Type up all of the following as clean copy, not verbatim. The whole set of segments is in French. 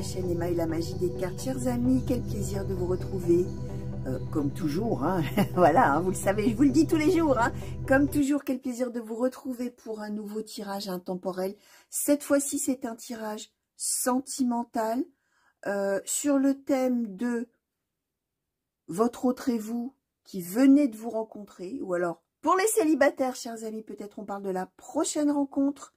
chaîne Emma et la magie des cartes. Chers amis, quel plaisir de vous retrouver. Comme toujours, hein, voilà, hein, vous le savez, je vous le dis tous les jours. Hein, comme toujours, quel plaisir de vous retrouver pour un nouveau tirage intemporel. Cette fois-ci, c'est un tirage sentimental sur le thème de votre autre et vous qui venez de vous rencontrer. Ou alors, pour les célibataires, chers amis, peut-être on parle de la prochaine rencontre.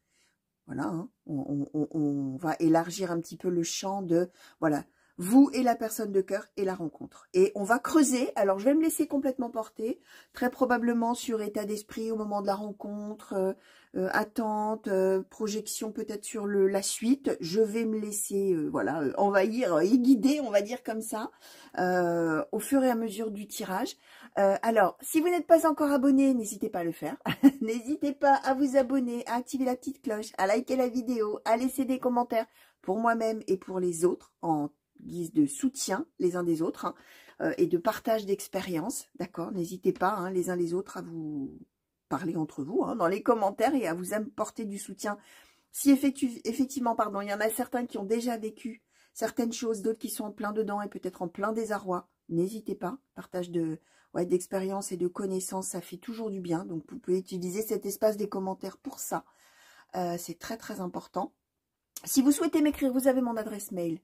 Voilà, hein, on va élargir un petit peu le champ de, voilà, vous et la personne de cœur et la rencontre. Et on va creuser, alors je vais me laisser complètement porter, très probablement sur état d'esprit au moment de la rencontre, attente, projection peut-être sur la suite. Je vais me laisser, voilà, envahir et guider, on va dire comme ça, au fur et à mesure du tirage. Alors, si vous n'êtes pas encore abonné, n'hésitez pas à le faire. N'hésitez pas à vous abonner, à activer la petite cloche, à liker la vidéo, à laisser des commentaires pour moi-même et pour les autres en guise de soutien les uns des autres et de partage d'expérience. D'accord? N'hésitez pas hein, les uns les autres à vous parler entre vous hein, dans les commentaires et à vous apporter du soutien. Si effectivement, pardon, il y en a certains qui ont déjà vécu certaines choses, d'autres qui sont en plein dedans et peut-être en plein désarroi, n'hésitez pas. Partage d'expérience et de connaissances, ça fait toujours du bien. Donc, vous pouvez utiliser cet espace des commentaires pour ça. C'est très, très important. Si vous souhaitez m'écrire, vous avez mon adresse mail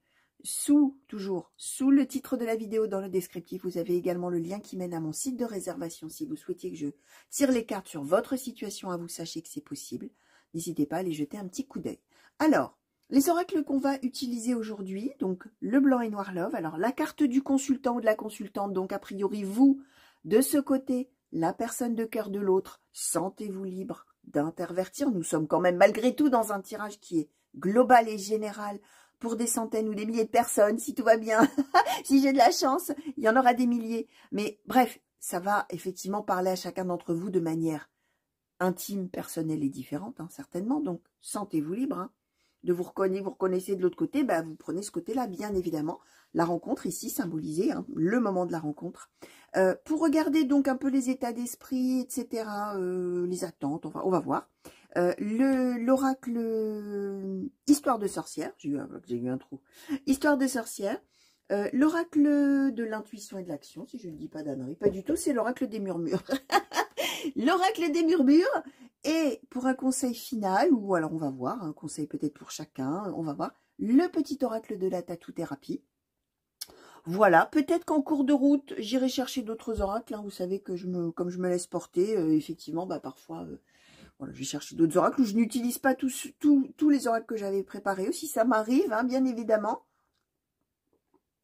toujours sous le titre de la vidéo dans le descriptif. Vous avez également le lien qui mène à mon site de réservation. Si vous souhaitiez que je tire les cartes sur votre situation, à vous sachez que c'est possible. N'hésitez pas à aller jeter un petit coup d'œil. Alors, les oracles qu'on va utiliser aujourd'hui, donc le blanc et noir love. Alors, la carte du consultant ou de la consultante, donc a priori, vous, de ce côté, la personne de cœur de l'autre, sentez-vous libre d'intervertir. Nous sommes quand même malgré tout dans un tirage qui est global et général pour des centaines ou des milliers de personnes, si tout va bien. Si j'ai de la chance, il y en aura des milliers. Mais bref, ça va effectivement parler à chacun d'entre vous de manière intime, personnelle et différente, hein, certainement. Donc, sentez-vous libre hein, de vous reconnaître. Vous reconnaissez de l'autre côté, bah, vous prenez ce côté-là, bien évidemment. La rencontre ici, symbolisée, hein, le moment de la rencontre. Pour regarder donc un peu les états d'esprit, etc., les attentes, on va voir. L'oracle Histoire de sorcière, j'ai eu un trou. Histoire de sorcière. L'oracle de l'intuition et de l'action, si je ne dis pas d'ânerie, pas du tout, c'est l'oracle des murmures. L'oracle des murmures. Et pour un conseil final, ou alors on va voir, un conseil peut-être pour chacun, on va voir le petit oracle de la tatou-thérapie. Voilà, peut-être qu'en cours de route, j'irai chercher d'autres oracles. Hein. Vous savez que comme je me laisse porter, effectivement, bah, parfois, voilà, je vais chercher d'autres oracles où je n'utilise pas tous les oracles que j'avais préparés. Aussi, ça m'arrive, hein, bien évidemment.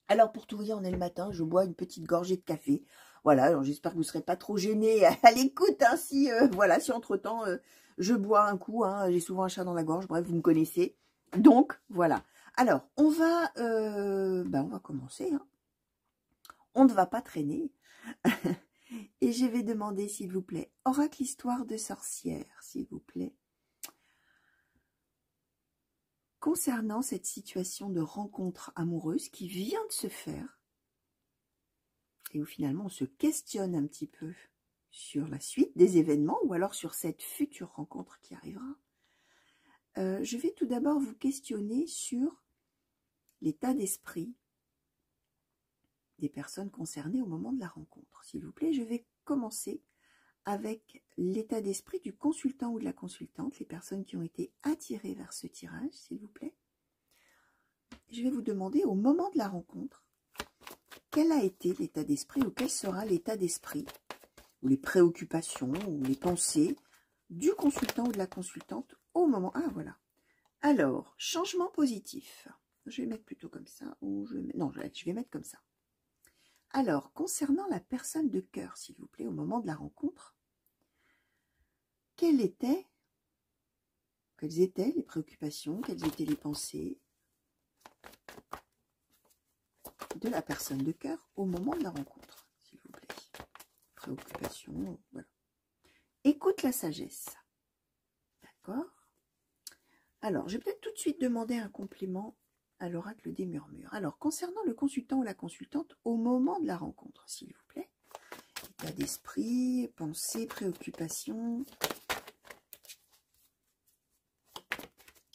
Alors, pour tout vous dire, on est le matin, je bois une petite gorgée de café. Voilà, alors j'espère que vous ne serez pas trop gênés à l'écoute. Hein, si, voilà, si entre-temps, je bois un coup, hein, j'ai souvent un chat dans la gorge. Bref, vous me connaissez. Donc, voilà. Alors, on va commencer. Hein. On ne va pas traîner. Et je vais demander, s'il vous plaît, oracle histoire de sorcière, s'il vous plaît. Concernant cette situation de rencontre amoureuse qui vient de se faire, et où finalement on se questionne un petit peu sur la suite des événements, ou alors sur cette future rencontre qui arrivera, je vais tout d'abord vous questionner sur l'état d'esprit des personnes concernées au moment de la rencontre. S'il vous plaît, je vais commencer avec l'état d'esprit du consultant ou de la consultante, les personnes qui ont été attirées vers ce tirage, s'il vous plaît. Je vais vous demander au moment de la rencontre, quel a été l'état d'esprit ou quel sera l'état d'esprit ou les préoccupations ou les pensées du consultant ou de la consultante au moment... Ah, voilà. Alors, changement positif. Je vais mettre plutôt comme ça ou non, je vais mettre comme ça. Alors, concernant la personne de cœur, s'il vous plaît, au moment de la rencontre, quelles étaient les préoccupations, quelles étaient les pensées de la personne de cœur au moment de la rencontre, s'il vous plaît. Préoccupations, voilà. Écoute la sagesse. D'accord? Alors, je vais peut-être tout de suite demander un complément à l'oracle des murmures. Alors, concernant le consultant ou la consultante au moment de la rencontre, s'il vous plaît. État d'esprit, pensée, préoccupation.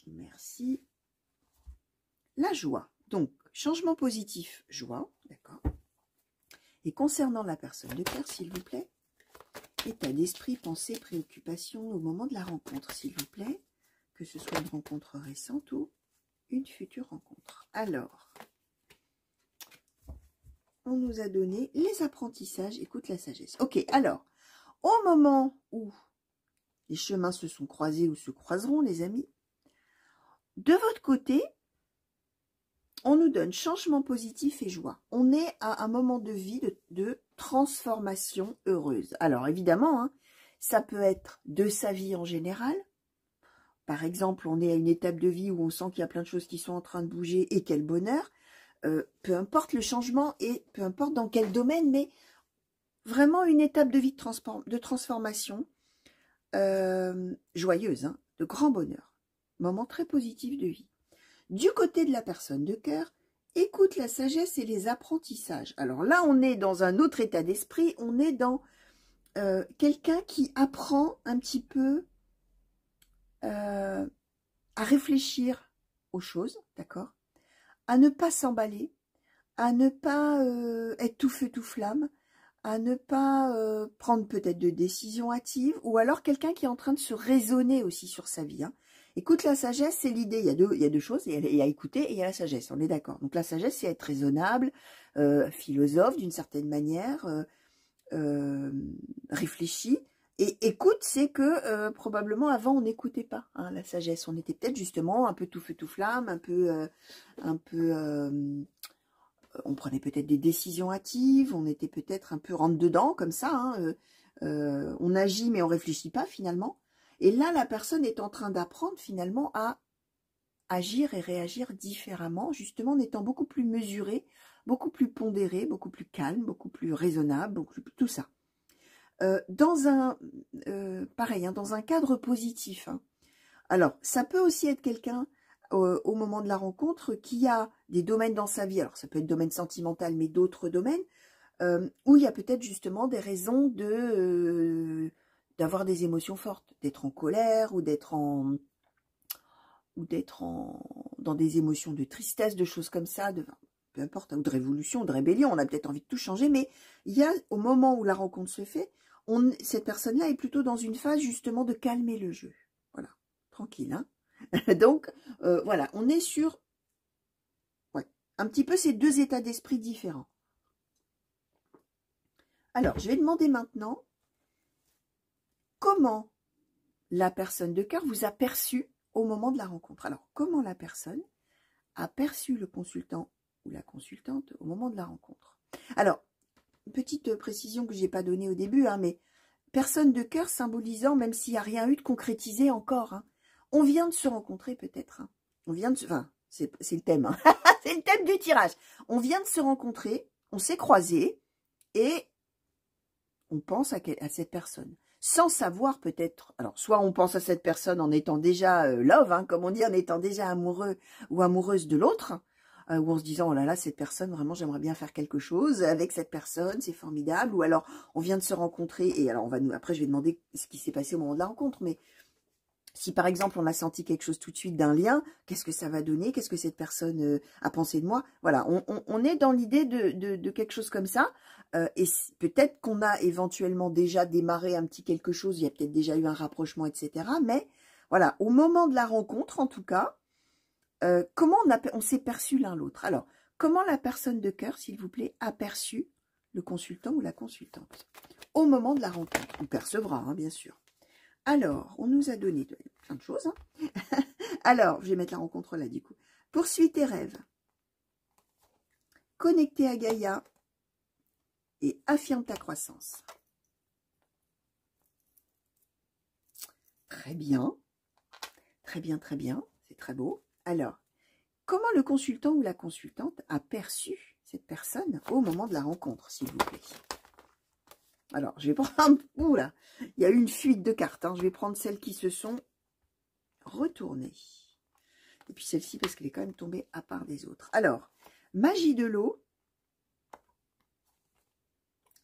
Merci. La joie. Donc, changement positif, joie, d'accord. Et concernant la personne de cœur, s'il vous plaît, état d'esprit, pensée, préoccupation au moment de la rencontre, s'il vous plaît, que ce soit une rencontre récente ou une future rencontre. Alors, on nous a donné les apprentissages, écoute la sagesse. Ok, alors, au moment où les chemins se sont croisés ou se croiseront, les amis, de votre côté, on nous donne changement positif et joie. On est à un moment de vie de transformation heureuse. Alors évidemment, hein, ça peut être de sa vie en général. Par exemple, on est à une étape de vie où on sent qu'il y a plein de choses qui sont en train de bouger et quel bonheur. Peu importe le changement et peu importe dans quel domaine, mais vraiment une étape de vie de transformation joyeuse, hein, de grand bonheur. Moment très positif de vie. Du côté de la personne de cœur, écoute la sagesse et les apprentissages. Alors là, on est dans un autre état d'esprit, on est dans quelqu'un qui apprend un petit peu à réfléchir aux choses, d'accord, à ne pas s'emballer, à ne pas être tout feu tout flamme, à ne pas prendre peut-être de décisions hâtives, ou alors quelqu'un qui est en train de se raisonner aussi sur sa vie. Hein. Écoute, la sagesse, c'est l'idée. Il y a deux choses, il y a écouter et il y a la sagesse, on est d'accord. Donc la sagesse, c'est être raisonnable, philosophe d'une certaine manière, réfléchi. Et écoute, c'est que probablement avant, on n'écoutait pas hein, la sagesse. On était peut-être justement un peu tout feu tout flamme, on prenait peut-être des décisions hâtives, on était peut-être un peu rentre-dedans, comme ça. Hein, on agit, mais on réfléchit pas, finalement. Et là, la personne est en train d'apprendre, finalement, à agir et réagir différemment, justement en étant beaucoup plus mesurée, beaucoup plus pondérée, beaucoup plus calme, beaucoup plus raisonnable, beaucoup plus, tout ça. Pareil, hein, dans un cadre positif. Hein. Alors, ça peut aussi être quelqu'un au moment de la rencontre qui a des domaines dans sa vie, alors ça peut être domaine sentimental, mais d'autres domaines, où il y a peut-être justement des raisons d'avoir des émotions fortes, d'être en colère ou dans des émotions de tristesse, de choses comme ça, peu importe, ou de révolution, de rébellion, on a peut-être envie de tout changer, mais il y a, au moment où la rencontre se fait, cette personne-là est plutôt dans une phase justement de calmer le jeu. Voilà, tranquille, hein. Donc, voilà, on est sur un petit peu ces deux états d'esprit différents. Alors, je vais demander maintenant comment la personne de cœur vous a perçu au moment de la rencontre. Alors, comment la personne a perçu le consultant ou la consultante au moment de la rencontre. Alors, petite précision que je n'ai pas donnée au début, hein, mais personne de cœur symbolisant, même s'il n'y a rien eu de concrétisé encore, hein. On vient de se rencontrer peut-être. Hein. On vient de se... Enfin, c'est le thème. Hein. C'est le thème du tirage. On vient de se rencontrer, on s'est croisés et on pense à cette personne. Sans savoir peut-être... Alors, soit on pense à cette personne en étant déjà love, hein, comme on dit, en étant déjà amoureux ou amoureuse de l'autre, ou en se disant, oh là là, cette personne, vraiment, j'aimerais bien faire quelque chose avec cette personne, c'est formidable. Ou alors, on vient de se rencontrer et alors, après, je vais demander ce qui s'est passé au moment de la rencontre, mais... Si par exemple on a senti quelque chose tout de suite d'un lien, qu'est-ce que ça va donner? Qu'est-ce que cette personne a pensé de moi? Voilà, on est dans l'idée de quelque chose comme ça. Et peut-être qu'on a éventuellement déjà démarré un petit quelque chose, il y a peut-être déjà eu un rapprochement, etc. Mais voilà, au moment de la rencontre, en tout cas, comment on s'est perçu l'un l'autre? Alors, comment la personne de cœur, s'il vous plaît, a perçu le consultant ou la consultante au moment de la rencontre? On percevra, hein, bien sûr. Alors, on nous a donné plein de choses. Hein. Alors, je vais mettre la rencontre là, du coup. Poursuis tes rêves. Connecté à Gaïa. Et affirme ta croissance. Très bien. Très bien, très bien. C'est très beau. Alors, comment le consultant ou la consultante a perçu cette personne au moment de la rencontre, s'il vous plaît? Alors, je vais prendre... Ouh là, il y a eu une fuite de cartes. Hein. Je vais prendre celles qui se sont retournées. Et puis celle-ci, parce qu'elle est quand même tombée à part des autres. Alors, magie de l'eau.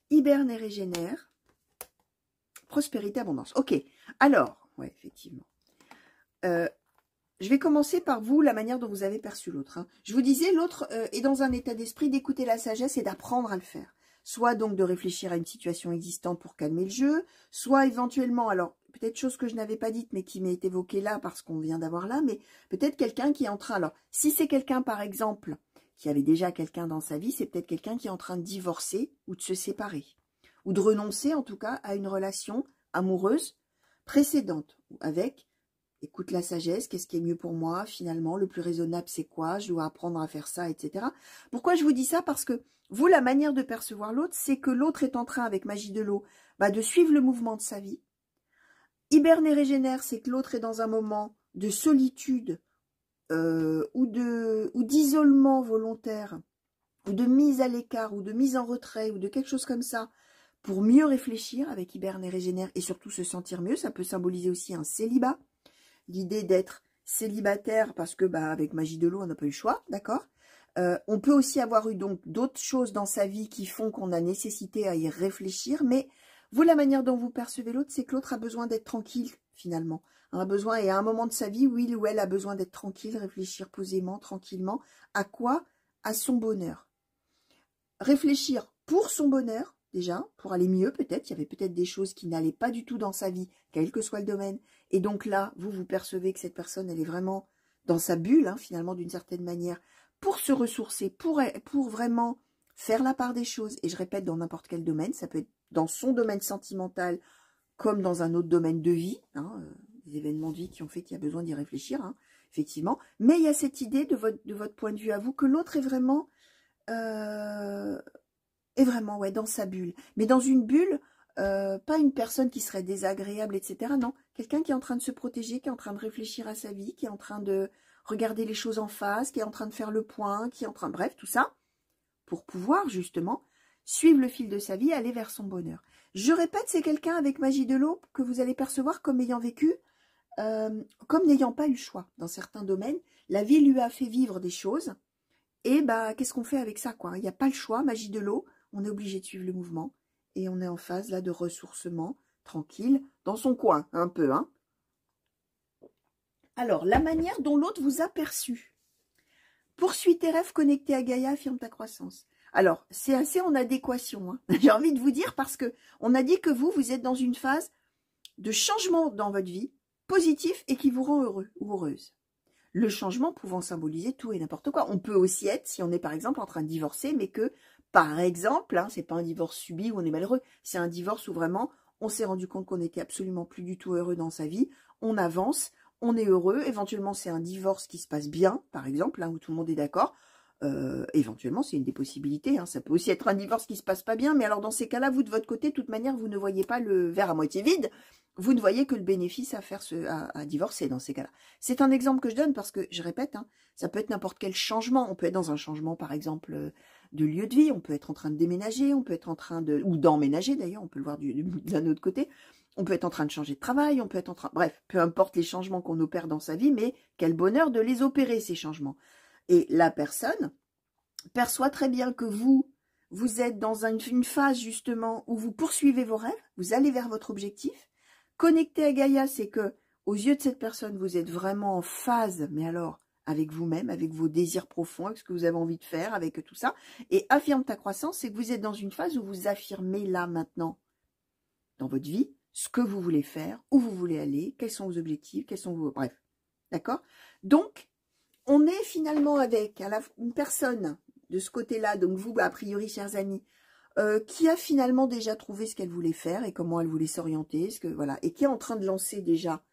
Hiberne et régénère. Prospérité, abondance. Ok. Alors, ouais, effectivement. je vais commencer par vous, la manière dont vous avez perçu l'autre. Hein. Je vous disais, l'autre est dans un état d'esprit d'écouter la sagesse et d'apprendre à le faire. Soit donc de réfléchir à une situation existante pour calmer le jeu, soit éventuellement, alors peut-être chose que je n'avais pas dite, mais qui m'est évoquée là parce qu'on vient d'avoir là, mais peut-être quelqu'un qui est en train, alors si c'est quelqu'un par exemple, qui avait déjà quelqu'un dans sa vie, c'est peut-être quelqu'un qui est en train de divorcer ou de se séparer, ou de renoncer en tout cas à une relation amoureuse précédente, avec, écoute la sagesse, qu'est-ce qui est mieux pour moi finalement, le plus raisonnable c'est quoi, je dois apprendre à faire ça, etc. Pourquoi je vous dis ça? Parce que vous, la manière de percevoir l'autre, c'est que l'autre est en train, avec magie de l'eau, de suivre le mouvement de sa vie. Hiberne et régénère, c'est que l'autre est dans un moment de solitude ou d'isolement volontaire, ou de mise à l'écart, ou de mise en retrait, ou de quelque chose comme ça, pour mieux réfléchir avec hiberne et régénère, et surtout se sentir mieux. Ça peut symboliser aussi un célibat, l'idée d'être célibataire, parce que avec magie de l'eau, on n'a pas eu le choix, d'accord? On peut aussi avoir eu donc d'autres choses dans sa vie qui font qu'on a nécessité à y réfléchir, mais vous, la manière dont vous percevez l'autre, c'est que l'autre a besoin d'être tranquille, finalement. A besoin, et à un moment de sa vie où il ou elle a besoin d'être tranquille, réfléchir posément, tranquillement. À quoi? À son bonheur. Réfléchir pour son bonheur, déjà, pour aller mieux peut-être. Il y avait peut-être des choses qui n'allaient pas du tout dans sa vie, quel que soit le domaine. Et donc là, vous percevez que cette personne, elle est vraiment dans sa bulle, hein, finalement, d'une certaine manière, pour se ressourcer, pour vraiment faire la part des choses. Et je répète, dans n'importe quel domaine, ça peut être dans son domaine sentimental, comme dans un autre domaine de vie, hein, des événements de vie qui ont fait qu'il y a besoin d'y réfléchir, hein, effectivement. Mais il y a cette idée de votre point de vue à vous, que l'autre est vraiment... ouais, dans sa bulle. Mais dans une bulle, pas une personne qui serait désagréable, etc. Non, quelqu'un qui est en train de se protéger, qui est en train de réfléchir à sa vie, qui est en train de regarder les choses en face, qui est en train de faire le point, qui est en train... Bref, tout ça, pour pouvoir, justement, suivre le fil de sa vie, aller vers son bonheur. Je répète, c'est quelqu'un avec magie de l'eau que vous allez percevoir comme ayant vécu, comme n'ayant pas eu le choix. Dans certains domaines, la vie lui a fait vivre des choses, et qu'est-ce qu'on fait avec ça, quoi? Il n'y a pas le choix, magie de l'eau, on est obligé de suivre le mouvement, et on est en phase, là, de ressourcement, tranquille, dans son coin, un peu, hein. Alors, la manière dont l'autre vous a perçu. Poursuis tes rêves connectés à Gaïa, affirme ta croissance. Alors, c'est assez en adéquation, hein. J'ai envie de vous dire, parce que on a dit que vous êtes dans une phase de changement dans votre vie, positif, et qui vous rend heureux ou heureuse. Le changement pouvant symboliser tout et n'importe quoi. On peut aussi être, si on est par exemple en train de divorcer, mais que, par exemple, hein, c'est pas un divorce subi où on est malheureux, c'est un divorce où vraiment on s'est rendu compte qu'on n'était absolument plus du tout heureux dans sa vie, on avance, on est heureux, éventuellement c'est un divorce qui se passe bien, par exemple, hein, où tout le monde est d'accord, éventuellement c'est une des possibilités, hein, ça peut aussi être un divorce qui se passe pas bien, mais alors dans ces cas-là, vous de votre côté, de toute manière, vous ne voyez pas le verre à moitié vide, vous ne voyez que le bénéfice à faire à divorcer dans ces cas-là. C'est un exemple que je donne parce que, je répète, hein, ça peut être n'importe quel changement. On peut être dans un changement, par exemple, de lieu de vie. On peut être en train de déménager. On peut être en train de... ou d'emménager, d'ailleurs. On peut le voir d'un autre côté. On peut être en train de changer de travail. On peut être en train... Bref, peu importe les changements qu'on opère dans sa vie, mais quel bonheur de les opérer, ces changements. Et la personne perçoit très bien que vous êtes dans une phase, justement, où vous poursuivez vos rêves. Vous allez vers votre objectif. Connecté à Gaïa, c'est que, aux yeux de cette personne, vous êtes vraiment en phase, mais alors, avec vous-même, avec vos désirs profonds, avec ce que vous avez envie de faire, avec tout ça. Et affirme ta croissance, c'est que vous êtes dans une phase où vous affirmez là, maintenant, dans votre vie, ce que vous voulez faire, où vous voulez aller, quels sont vos objectifs, quels sont vos... Bref, d'accord? Donc, on est finalement avec une personne de ce côté-là, donc vous, a priori, chers amis, qui a finalement déjà trouvé ce qu'elle voulait faire et comment elle voulait s'orienter, voilà, et qui est en train de lancer déjà,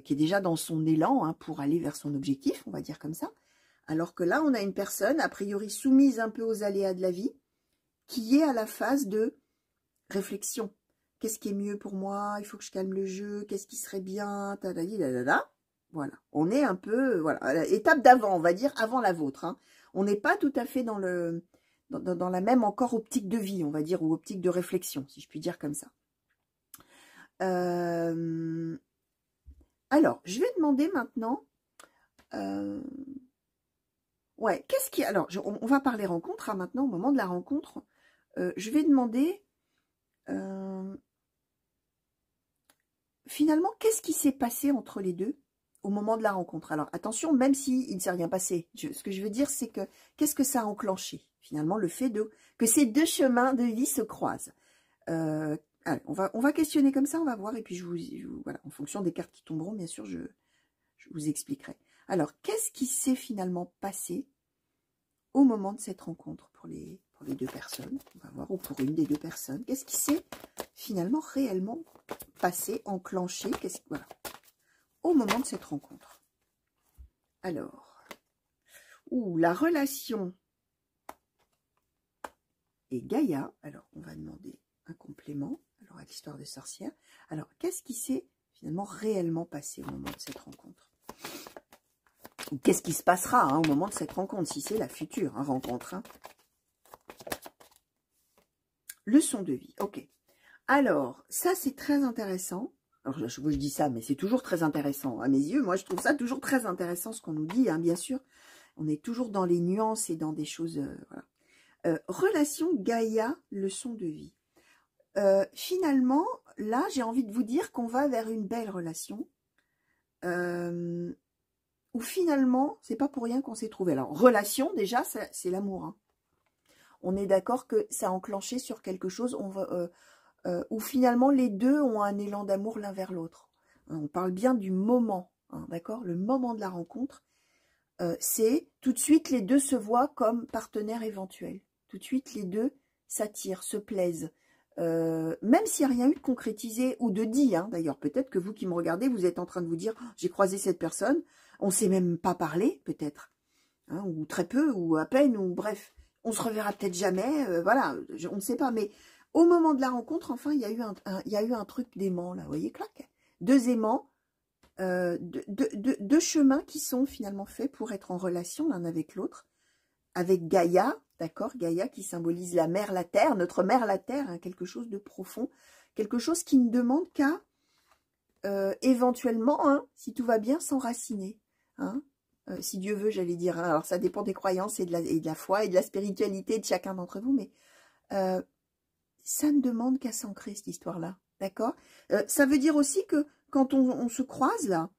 qui est déjà dans son élan, hein, pour aller vers son objectif, on va dire comme ça. Alors que là, on a une personne, a priori soumise un peu aux aléas de la vie, qui est à la phase de réflexion. Qu'est-ce qui est mieux pour moi? Il faut que je calme le jeu. Qu'est-ce qui serait bien? Voilà, on est un peu, voilà, étape d'avant, on va dire, avant la vôtre, hein. On n'est pas tout à fait dans la même encore optique de vie, on va dire, ou optique de réflexion, si je puis dire comme ça. Alors, je vais demander maintenant... ouais, qu'est-ce qui... Alors, on va parler rencontre, hein, maintenant, au moment de la rencontre. Je vais demander... finalement, qu'est-ce qui s'est passé entre les deux au moment de la rencontre. Alors, attention, même s'il ne s'est rien passé. Ce que je veux dire, c'est que, qu'est-ce que ça a enclenché? Finalement, le fait que ces deux chemins de vie se croisent. Allez, on va questionner comme ça, on va voir. Et puis, voilà, en fonction des cartes qui tomberont, bien sûr, je vous expliquerai. Alors, qu'est-ce qui s'est finalement passé au moment de cette rencontre pour les deux personnes? On va voir, ou pour une des deux personnes. Qu'est-ce qui s'est finalement réellement passé, enclenché, voilà, au moment de cette rencontre? Alors, la relation et Gaïa. Alors, on va demander un complément. Alors, à l'histoire de sorcière. Alors, qu'est-ce qui s'est finalement réellement passé au moment de cette rencontre? Ou qu'est-ce qui se passera au moment de cette rencontre, si c'est la future rencontre. Leçon de vie, ok. Alors, ça, c'est très intéressant. Alors, je dis ça, mais c'est toujours très intéressant à mes yeux. Moi, je trouve ça toujours très intéressant, ce qu'on nous dit, bien sûr. On est toujours dans les nuances et dans des choses... voilà. Relation Gaïa, leçon de vie. Finalement, là, j'ai envie de vous dire qu'on va vers une belle relation. Où finalement, c'est pas pour rien qu'on s'est trouvé. Alors, relation, déjà, c'est l'amour. On est d'accord que ça a enclenché sur quelque chose où finalement, les deux ont un élan d'amour l'un vers l'autre. On parle bien du moment, d'accord? Le moment de la rencontre, c'est tout de suite, les deux se voient comme partenaires éventuels. Tout de suite, les deux s'attirent, se plaisent. Même s'il n'y a rien eu de concrétisé ou de dit, d'ailleurs, peut-être que vous qui me regardez, vous êtes en train de vous dire, j'ai croisé cette personne, on ne s'est même pas parlé, peut-être, ou très peu, ou à peine, ou bref, on se reverra peut-être jamais, voilà, on ne sait pas, mais au moment de la rencontre, enfin, il y a eu un truc d'aimant, là, vous voyez, clac, deux aimants, deux chemins qui sont finalement faits pour être en relation l'un avec l'autre, avec Gaïa, d'accord, Gaïa qui symbolise la mer, la terre, notre mère, la terre, quelque chose de profond, quelque chose qui ne demande qu'à éventuellement, si tout va bien, s'enraciner. Si Dieu veut, j'allais dire. Alors, ça dépend des croyances et de la foi et de la spiritualité de chacun d'entre vous, mais ça ne demande qu'à s'ancrer, cette histoire-là. D'accord? Ça veut dire aussi que quand on se croise, là,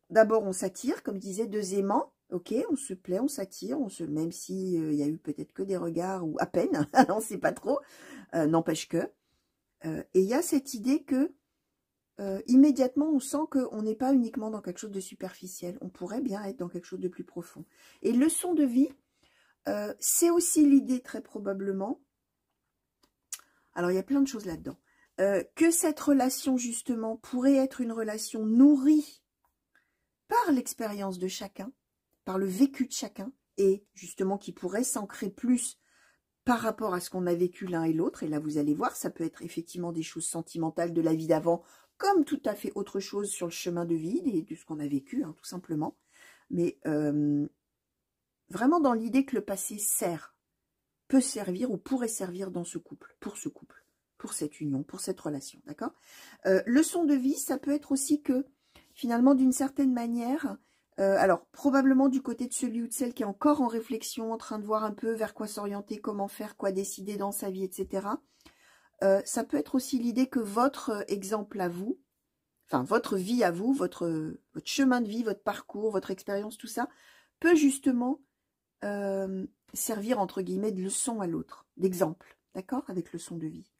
d'abord, on s'attire, comme disait, deux aimants. Ok, on se plaît, on s'attire, même si y a eu peut-être que des regards, ou à peine, on ne sait pas trop, n'empêche que. Et il y a cette idée que immédiatement, on sent qu'on n'est pas uniquement dans quelque chose de superficiel. On pourrait bien être dans quelque chose de plus profond. Et leçon de vie, c'est aussi l'idée très probablement, alors il y a plein de choses là-dedans, que cette relation justement pourrait être une relation nourrie par l'expérience de chacun, par le vécu de chacun, et justement qui pourrait s'ancrer plus par rapport à ce qu'on a vécu l'un et l'autre. Et là, vous allez voir, ça peut être effectivement des choses sentimentales de la vie d'avant, comme tout à fait autre chose sur le chemin de vie, de ce qu'on a vécu, tout simplement. Mais vraiment dans l'idée que le passé peut servir ou pourrait servir dans ce couple, pour cette union, pour cette relation, d'accord? Leçon de vie, ça peut être aussi que, finalement, d'une certaine manière, alors probablement du côté de celui ou de celle qui est encore en réflexion, en train de voir un peu vers quoi s'orienter, comment faire, quoi décider dans sa vie, etc., ça peut être aussi l'idée que votre exemple à vous, enfin votre vie à vous, votre chemin de vie, votre parcours, votre expérience, tout ça, peut justement servir entre guillemets de leçon à l'autre, d'exemple, d'accord, avec leçon de vie.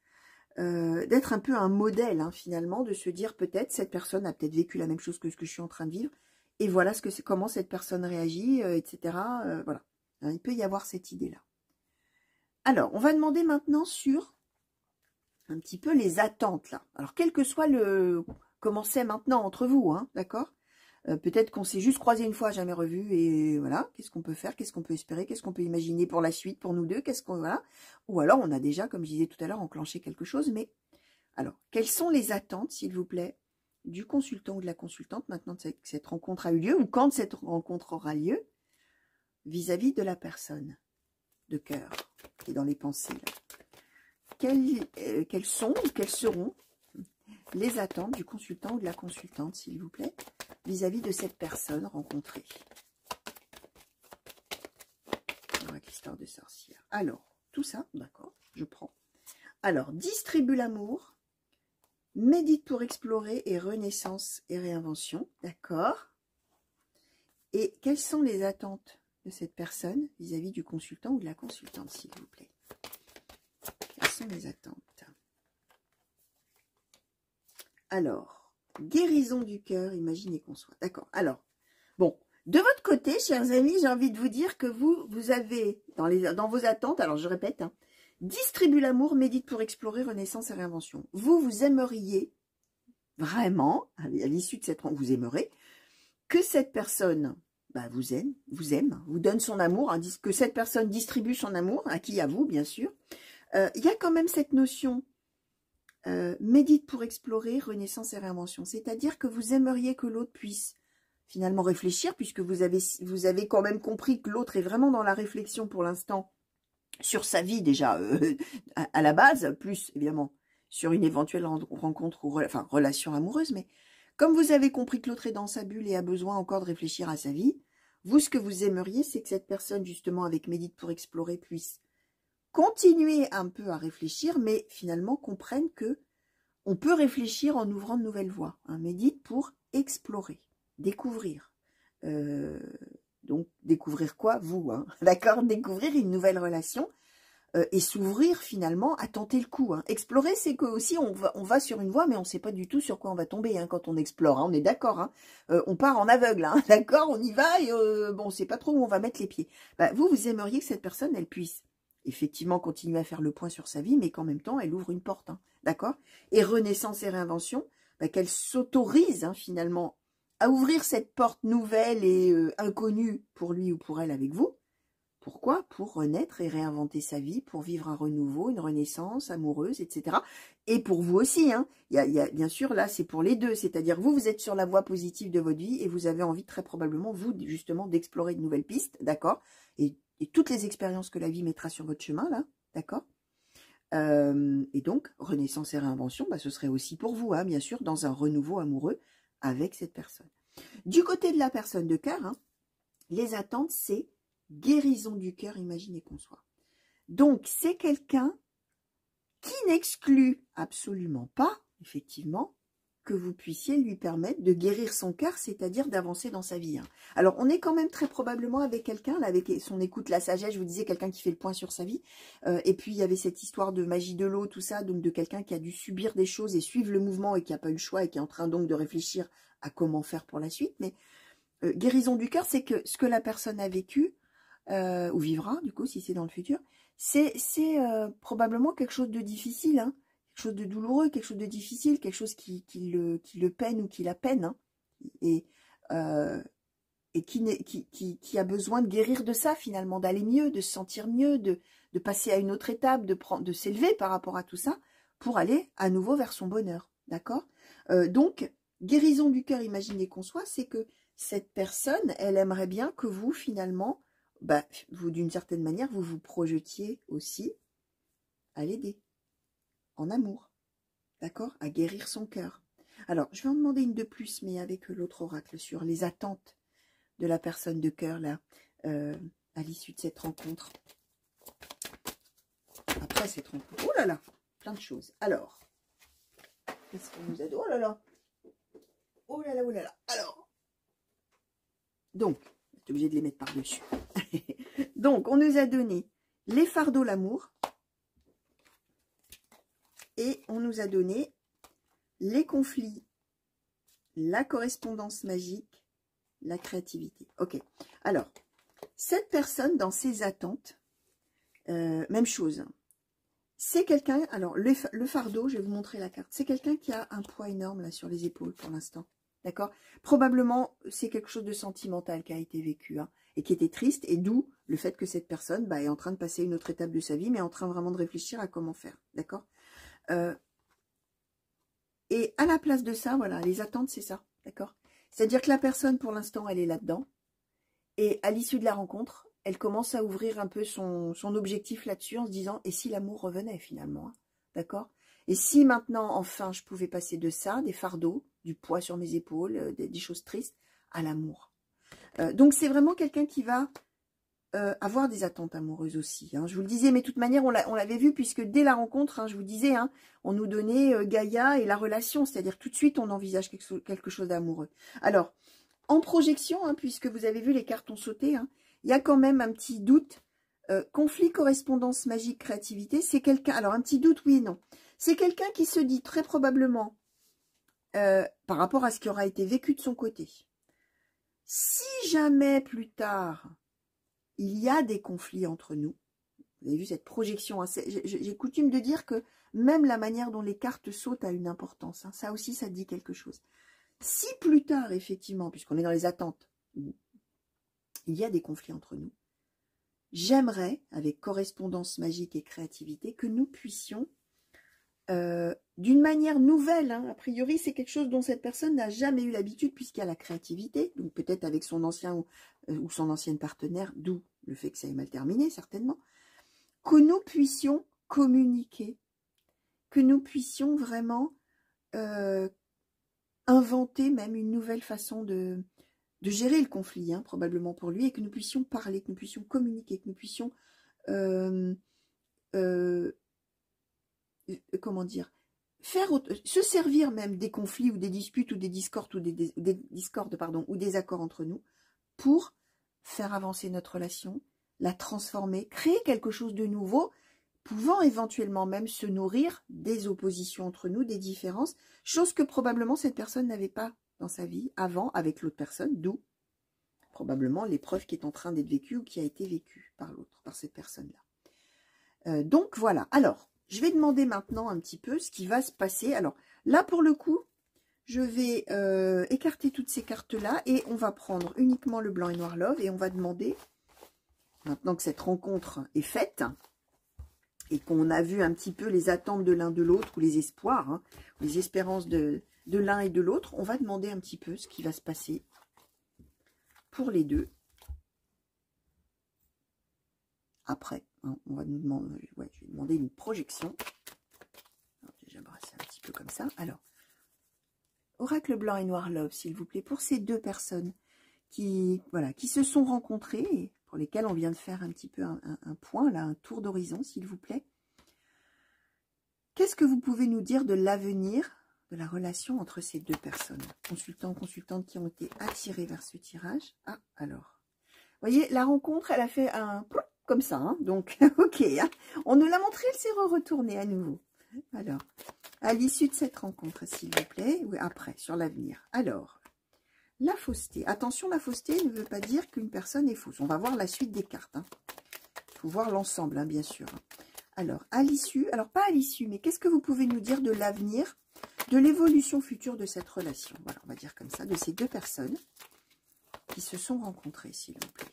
D'être un peu un modèle finalement, de se dire peut-être cette personne a peut-être vécu la même chose que ce que je suis en train de vivre, et voilà comment cette personne réagit, etc. Voilà, il peut y avoir cette idée-là. Alors, on va demander maintenant sur un petit peu les attentes là. Alors, quel que soit comment c'est maintenant entre vous, d'accord? Peut-être qu'on s'est juste croisé une fois, jamais revu, et voilà, qu'est-ce qu'on peut faire, qu'est-ce qu'on peut espérer, qu'est-ce qu'on peut imaginer pour la suite, pour nous deux, voilà. Ou alors, on a déjà, comme je disais tout à l'heure, enclenché quelque chose, mais alors, quelles sont les attentes, s'il vous plaît, du consultant ou de la consultante, maintenant que cette rencontre a eu lieu, ou quand cette rencontre aura lieu, vis-à-vis de la personne de cœur, qui est dans les pensées, là. Quelles sont ou quelles seront les attentes du consultant ou de la consultante, s'il vous plaît, vis-à-vis de cette personne rencontrée. Avec l'histoire de sorcière. Alors, tout ça, d'accord, je prends. Alors, distribue l'amour, Médite pour explorer et renaissance et réinvention. D'accord. Et quelles sont les attentes de cette personne vis-à-vis du consultant ou de la consultante, s'il vous plaît? Quelles sont les attentes? Alors, guérison du cœur, imaginez qu'on soit. D'accord. Alors, bon, de votre côté, chers amis, j'ai envie de vous dire que vous avez, dans vos attentes, alors je répète, hein, distribue l'amour, médite pour explorer, renaissance et réinvention. Vous aimeriez vraiment, à l'issue de cette rencontre, vous aimeriez que cette personne vous aime, vous donne son amour, hein, que cette personne distribue son amour, à qui? À vous, bien sûr. Il y a quand même cette notion, médite pour explorer, renaissance et réinvention. C'est-à-dire que vous aimeriez que l'autre puisse finalement réfléchir, puisque vous avez quand même compris que l'autre est vraiment dans la réflexion pour l'instant, sur sa vie déjà, à la base, plus évidemment sur une éventuelle rencontre ou relation amoureuse, mais comme vous avez compris que l'autre est dans sa bulle et a besoin encore de réfléchir à sa vie, vous, ce que vous aimeriez, c'est que cette personne, justement, avec Médite pour explorer, puisse continuer un peu à réfléchir, mais finalement comprenne que on peut réfléchir en ouvrant de nouvelles voies. Hein. Médite pour explorer, découvrir. Donc, découvrir quoi? Vous, hein, d'accord? Découvrir une nouvelle relation et s'ouvrir finalement à tenter le coup. Hein. Explorer, c'est que aussi on va sur une voie, mais on ne sait pas du tout sur quoi on va tomber hein, quand on explore. Hein, on est d'accord. Hein. On part en aveugle, hein, d'accord? On y va et bon, on ne sait pas trop où on va mettre les pieds. Vous aimeriez que cette personne, elle puisse effectivement continuer à faire le point sur sa vie, mais qu'en même temps, elle ouvre une porte. Hein, d'accord? Et renaissance et réinvention, qu'elle s'autorise hein, finalement à ouvrir cette porte nouvelle et inconnue pour lui ou pour elle avec vous. Pourquoi? Pour renaître et réinventer sa vie, pour vivre un renouveau, une renaissance amoureuse, etc. Et pour vous aussi, hein. Il y a, bien sûr, là, c'est pour les deux. C'est-à-dire, vous êtes sur la voie positive de votre vie et vous avez envie très probablement, vous, justement, d'explorer de nouvelles pistes, d'accord? Et toutes les expériences que la vie mettra sur votre chemin, là, d'accord? Et donc, renaissance et réinvention, ce serait aussi pour vous, hein, bien sûr, dans un renouveau amoureux avec cette personne. Du côté de la personne de cœur, hein, les attentes, c'est guérison du cœur, imaginez qu'on soit. Donc, c'est quelqu'un qui n'exclut absolument pas, effectivement, que vous puissiez lui permettre de guérir son cœur, c'est-à-dire d'avancer dans sa vie. Hein. Alors, on est quand même très probablement avec quelqu'un, là, avec son écoute, la sagesse, je vous disais, quelqu'un qui fait le point sur sa vie. Et puis, il y avait cette histoire de magie de l'eau, tout ça, donc de quelqu'un qui a dû subir des choses et suivre le mouvement et qui n'a pas eu le choix et qui est en train donc de réfléchir à comment faire pour la suite. Mais guérison du cœur, c'est que ce que la personne a vécu, ou vivra, du coup, si c'est dans le futur, c'est probablement quelque chose de difficile, hein, quelque chose de douloureux, quelque chose de difficile, quelque chose qui le peine ou qui la peine, hein, et qui a besoin de guérir de ça, finalement, d'aller mieux, de se sentir mieux, de passer à une autre étape, de s'élever par rapport à tout ça, pour aller à nouveau vers son bonheur, d'accord? Donc, guérison du cœur, imaginez qu'on soit, c'est que cette personne, elle aimerait bien que vous, finalement, vous, d'une certaine manière, vous vous projetiez aussi à l'aider, en amour, d'accord? À guérir son cœur. Alors, je vais en demander une de plus, mais avec l'autre oracle, sur les attentes de la personne de cœur, là, à l'issue de cette rencontre. Après cette rencontre. Oh là là, plein de choses. Alors, qu'est-ce qu'on nous a dit? Oh là là. Oh là là, oh là là. Alors, donc, je suis obligée de les mettre par-dessus. Donc, on nous a donné les fardeaux, l'amour. Et on nous a donné les conflits, la correspondance magique, la créativité. Ok. Alors, cette personne, dans ses attentes, même chose. C'est quelqu'un, alors le fardeau, je vais vous montrer la carte. C'est quelqu'un qui a un poids énorme là sur les épaules pour l'instant. D'accord? Probablement, c'est quelque chose de sentimental qui a été vécu hein, et qui était triste. Et d'où le fait que cette personne est en train de passer une autre étape de sa vie, mais en train vraiment de réfléchir à comment faire. D'accord? Et à la place de ça, voilà, les attentes, c'est ça. D'accord? C'est-à-dire que la personne, pour l'instant, elle est là-dedans. Et à l'issue de la rencontre, elle commence à ouvrir un peu son objectif là-dessus en se disant, et si l'amour revenait finalement? Hein, d'accord? Et si maintenant, enfin, je pouvais passer de ça, des fardeaux, du poids sur mes épaules, des choses tristes, à l'amour. Donc, c'est vraiment quelqu'un qui va avoir des attentes amoureuses aussi. Hein. Je vous le disais, mais de toute manière, on l'avait vu, puisque dès la rencontre, hein, je vous disais, hein, on nous donnait Gaïa et la relation, c'est-à-dire tout de suite, on envisage quelque chose d'amoureux. Alors, en projection, hein, puisque vous avez vu, les cartes ont sauté, hein, il y a quand même un petit doute. Conflit, correspondance, magique, créativité, c'est quelqu'un... Alors, un petit doute, oui et non. C'est quelqu'un qui se dit très probablement, par rapport à ce qui aura été vécu de son côté, si jamais plus tard, il y a des conflits entre nous, vous avez vu cette projection, hein, j'ai coutume de dire que même la manière dont les cartes sautent a une importance, hein, ça aussi, ça dit quelque chose. Si plus tard, effectivement, puisqu'on est dans les attentes, il y a des conflits entre nous, j'aimerais, avec correspondance magique et créativité, que nous puissions, d'une manière nouvelle, hein, a priori, c'est quelque chose dont cette personne n'a jamais eu l'habitude, puisqu'il y a la créativité, donc peut-être avec son ancien ou son ancienne partenaire, d'où le fait que ça ait mal terminé, certainement, que nous puissions communiquer, que nous puissions vraiment inventer même une nouvelle façon de gérer le conflit, hein, probablement pour lui, et que nous puissions parler, que nous puissions communiquer, que nous puissions, comment dire, se servir même des conflits ou des disputes ou des discordes ou des discordes, pardon, ou des accords entre nous pour faire avancer notre relation, la transformer, créer quelque chose de nouveau, pouvant éventuellement même se nourrir des oppositions entre nous, des différences, chose que probablement cette personne n'avait pas dans sa vie avant avec l'autre personne, d'où probablement l'épreuve qui est en train d'être vécue ou qui a été vécue par l'autre, par cette personne-là. Donc voilà, alors, je vais demander maintenant un petit peu ce qui va se passer. Alors là, pour le coup, je vais écarter toutes ces cartes-là et on va prendre uniquement le blanc et noir love et on va demander, maintenant que cette rencontre est faite et qu'on a vu un petit peu les attentes de l'un de l'autre ou les espoirs, hein, les espérances de l'un et de l'autre, on va demander un petit peu ce qui va se passer pour les deux. Après, hein, on va nous demander, ouais, je vais demander une projection. Alors, déjà brasser un petit peu comme ça. Alors, oracle blanc et noir love, s'il vous plaît, pour ces deux personnes qui, voilà, qui se sont rencontrées et pour lesquelles on vient de faire un petit peu un point, là, un tour d'horizon, s'il vous plaît. Qu'est-ce que vous pouvez nous dire de l'avenir de la relation entre ces deux personnes, consultants, consultantes qui ont été attirés vers ce tirage? Ah, alors, vous voyez, la rencontre, elle a fait un comme ça, hein, donc, ok, hein, on nous l'a montré, elle s'est retournée à nouveau. Alors, à l'issue de cette rencontre, s'il vous plaît, oui, après, sur l'avenir. Alors, la fausseté. Attention, la fausseté ne veut pas dire qu'une personne est fausse. On va voir la suite des cartes. Il faut voir l'ensemble, hein, bien sûr. Alors, à l'issue, alors pas à l'issue, mais qu'est-ce que vous pouvez nous dire de l'avenir, de l'évolution future de cette relation? Voilà, on va dire comme ça, de ces deux personnes qui se sont rencontrées, s'il vous plaît.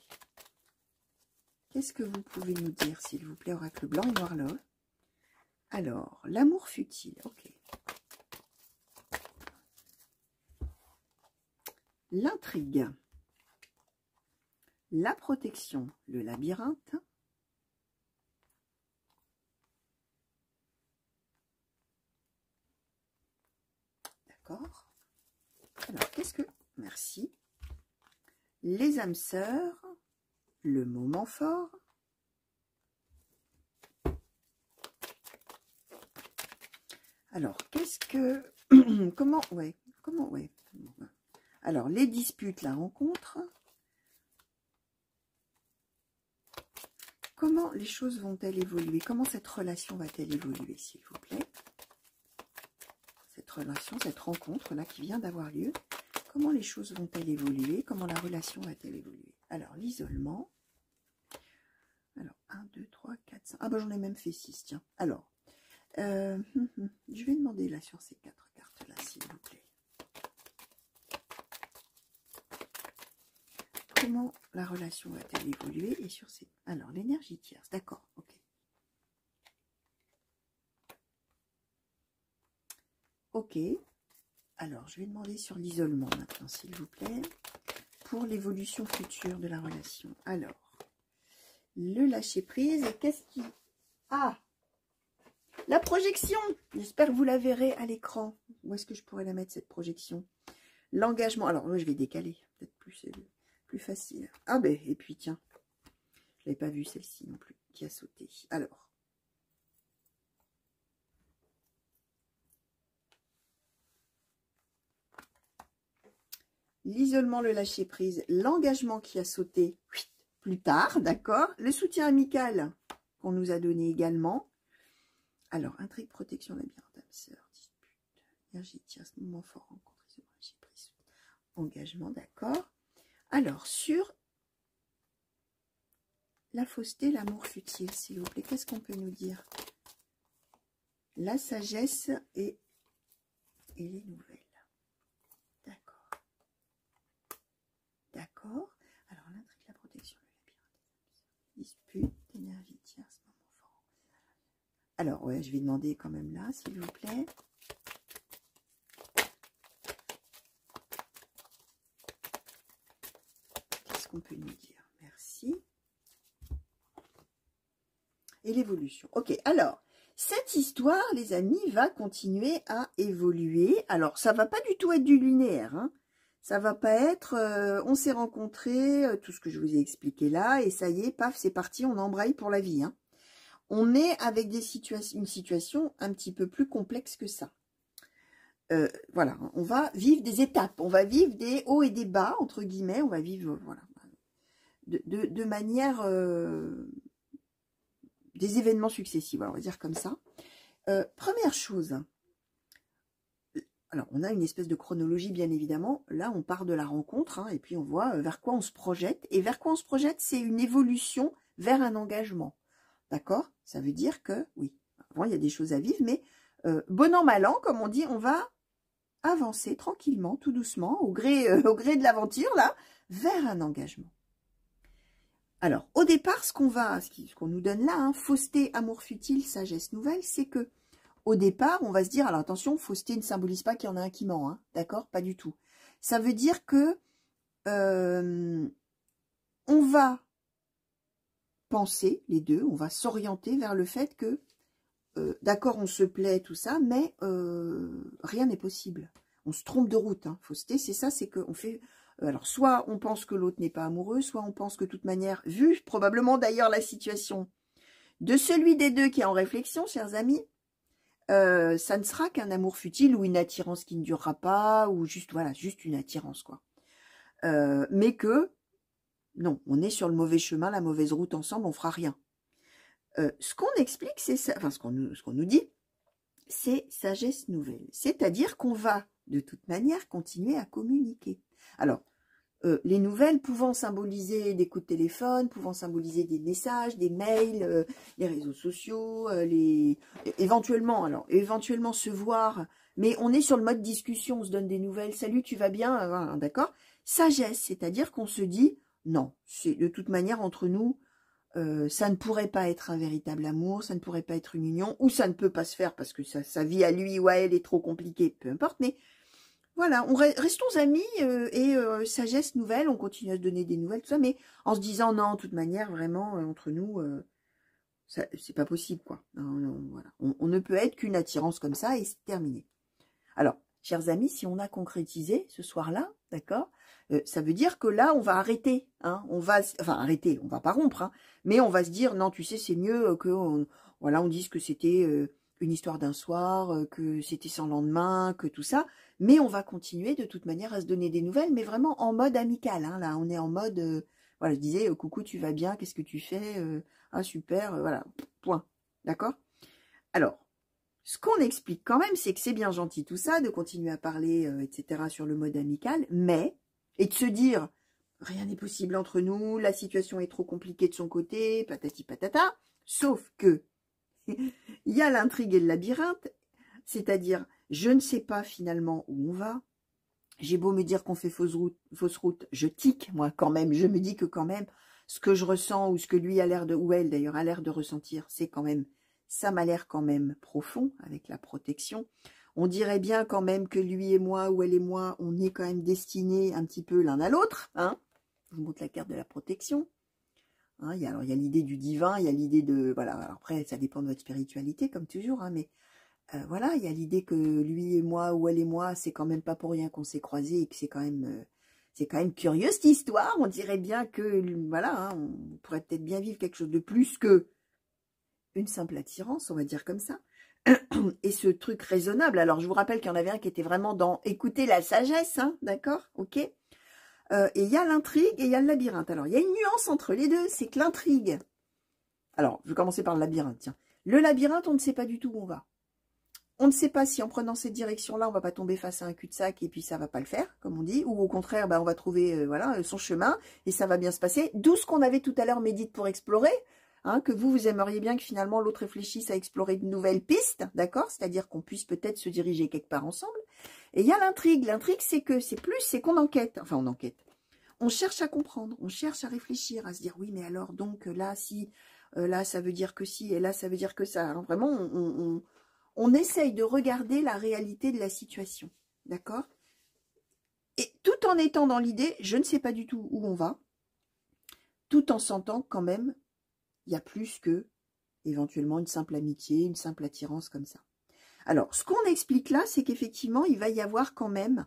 Qu'est-ce que vous pouvez nous dire, s'il vous plaît, oracle blanc et noir love? Alors, l'amour futile, ok. L'intrigue, la protection, le labyrinthe, d'accord. Alors, qu'est-ce que... Merci. Les âmes sœurs, le moment fort, alors, qu'est-ce que... comment, ouais. Alors, les disputes, la rencontre. Comment les choses vont-elles évoluer? Comment cette relation va-t-elle évoluer, s'il vous plaît? Cette relation, cette rencontre-là qui vient d'avoir lieu. Comment les choses vont-elles évoluer? Comment la relation va-t-elle évoluer? Alors, l'isolement. Alors, 1, 2, 3, 4, 5. Ah, ben j'en ai même fait 6, tiens. Alors, je vais demander là sur ces 4 cartes-là, s'il vous plaît. Comment la relation va-t-elle évoluer? Et sur ces... Alors, l'énergie tierce, d'accord, ok. Ok. Alors, je vais demander sur l'isolement maintenant, s'il vous plaît, pour l'évolution future de la relation. Alors, le lâcher-prise, et qu'est-ce qui... Ah, la projection. J'espère que vous la verrez à l'écran. Où est-ce que je pourrais la mettre, cette projection? L'engagement. Alors, moi, je vais décaler. Peut-être plus facile. Ah ben, et puis, tiens. Je l'avais pas vue celle-ci non plus, qui a sauté. Alors. L'isolement, le lâcher-prise, l'engagement qui a sauté plus tard, d'accord. Le soutien amical qu'on nous a donné également. Alors, intrigue, protection, labyrinthe, âme sœur, dispute, énergie, tir, ce moment fort, rencontre, lâcher-prise, engagement, d'accord. Alors, sur la fausseté, l'amour futile, s'il vous plaît, qu'est-ce qu'on peut nous dire? La sagesse et les nouvelles. D'accord. D'accord. Alors, l'intrigue, la protection, le labyrinthe, dispute, énergie, tierce, moment fort. Alors, ouais, je vais demander quand même là, s'il vous plaît. Qu'est-ce qu'on peut nous dire? Merci. Et l'évolution. Ok, alors, cette histoire, les amis, va continuer à évoluer. Alors, ça va pas du tout être du linéaire, hein. Ça va pas être, on s'est rencontrés, tout ce que je vous ai expliqué là, et ça y est, paf, c'est parti, on embraye pour la vie, hein. On est avec une situation un petit peu plus complexe que ça. Voilà, on va vivre des étapes, on va vivre des hauts et des bas, entre guillemets, on va vivre, voilà, de manière, des événements successifs, on va dire comme ça. Première chose, alors on a une espèce de chronologie bien évidemment, là on part de la rencontre, hein, et puis on voit vers quoi on se projette, et vers quoi on se projette, c'est une évolution vers un engagement, d'accord? Ça veut dire que, oui, avant il y a des choses à vivre, mais bon an, mal an, comme on dit, on va avancer tranquillement, tout doucement, au gré de l'aventure, là, vers un engagement. Alors, au départ, ce qu'on nous donne là, hein, fausseté, amour futile, sagesse nouvelle, c'est que au départ, on va se dire, alors attention, fausseté ne symbolise pas qu'il y en a un qui ment, hein, d'accord? Pas du tout. Ça veut dire que on va penser, les deux, on va s'orienter vers le fait que, d'accord, on se plaît, tout ça, mais rien n'est possible. On se trompe de route, hein. Fausseté, c'est ça, c'est qu'on fait... alors, soit on pense que l'autre n'est pas amoureux, soit on pense que de toute manière, vu probablement d'ailleurs la situation de celui des deux qui est en réflexion, chers amis, ça ne sera qu'un amour futile ou une attirance qui ne durera pas, ou juste, voilà, juste une attirance, quoi. Mais que, non, on est sur le mauvais chemin, la mauvaise route ensemble, on fera rien. Ce qu'on explique, c'est ça, enfin, ce qu'on nous dit, c'est sagesse nouvelle. C'est-à-dire qu'on va, de toute manière, continuer à communiquer. Alors, les nouvelles pouvant symboliser des coups de téléphone, pouvant symboliser des messages, des mails, les réseaux sociaux, éventuellement se voir, mais on est sur le mode discussion, on se donne des nouvelles, salut, tu vas bien, voilà, d'accord? Sagesse, c'est-à-dire qu'on se dit, non, c'est de toute manière entre nous, ça ne pourrait pas être un véritable amour, ça ne pourrait pas être une union, ou ça ne peut pas se faire parce que sa vie à lui ou à elle est trop compliquée, peu importe, mais voilà, restons amis et sagesse nouvelle, on continue à se donner des nouvelles, tout ça, mais en se disant non, de toute manière, vraiment, entre nous, c'est pas possible, quoi. Non, non, voilà. On ne peut être qu'une attirance comme ça et c'est terminé. Alors, chers amis, si on a concrétisé ce soir-là, d'accord, ça veut dire que là, on va arrêter, hein, arrêter, on va pas rompre, hein, mais on va se dire, non, tu sais, c'est mieux que, voilà, on dise que c'était une histoire d'un soir, que c'était sans lendemain, que tout ça, mais on va continuer de toute manière à se donner des nouvelles, mais vraiment en mode amical, hein, là, on est en mode, voilà, je disais, coucou, tu vas bien, qu'est-ce que tu fais, ah, super, voilà, point, d'accord? Alors, ce qu'on explique quand même, c'est que c'est bien gentil tout ça, de continuer à parler, etc., sur le mode amical, mais, et de se dire, rien n'est possible entre nous, la situation est trop compliquée de son côté, patati patata, sauf que, il y a l'intrigue et le labyrinthe, c'est-à-dire, je ne sais pas finalement où on va, j'ai beau me dire qu'on fait fausse route, je tique, moi, quand même, je me dis que quand même, ce que je ressens, ou ce que lui a l'air de, ou elle d'ailleurs, a l'air de ressentir, c'est quand même, ça m'a l'air quand même profond, avec la protection. On dirait bien quand même que lui et moi, ou elle et moi, on est quand même destinés un petit peu l'un à l'autre, hein. Je vous montre la carte de la protection. Hein, alors, il y a l'idée du divin, il y a l'idée de, voilà, alors après, ça dépend de votre spiritualité, comme toujours, hein, mais voilà, il y a l'idée que lui et moi, ou elle et moi, c'est quand même pas pour rien qu'on s'est croisés, et que c'est quand même, C'est quand même curieux cette histoire. On dirait bien que, voilà, hein, on pourrait peut-être bien vivre quelque chose de plus que une simple attirance, on va dire comme ça. Et ce truc raisonnable. Alors, je vous rappelle qu'il y en avait un qui était vraiment dans écouter la sagesse, hein, d'accord, ok. Et il y a l'intrigue et il y a le labyrinthe. Alors, il y a une nuance entre les deux, c'est que l'intrigue... Alors, je vais commencer par le labyrinthe, tiens. Le labyrinthe, on ne sait pas du tout où on va. On ne sait pas si en prenant cette direction-là, on va pas tomber face à un cul-de-sac et puis ça va pas le faire, comme on dit, ou au contraire, on va trouver voilà, son chemin et ça va bien se passer. D'où ce qu'on avait tout à l'heure médite pour explorer, hein, que vous aimeriez bien que finalement l'autre réfléchisse à explorer de nouvelles pistes, d'accord? C'est-à-dire qu'on puisse peut-être se diriger quelque part ensemble. Et il y a l'intrigue. L'intrigue, c'est qu'on enquête. Enfin, on enquête. On cherche à comprendre, on cherche à réfléchir, à se dire, oui, mais alors, donc, là, si, là, ça veut dire que si, et là, ça veut dire que ça. Hein. Vraiment, on essaye de regarder la réalité de la situation, d'accord? Et tout en étant dans l'idée, je ne sais pas du tout où on va, tout en sentant quand même, il y a plus que, éventuellement, une simple amitié, une simple attirance comme ça. Alors, ce qu'on explique là, c'est qu'effectivement, il va y avoir quand même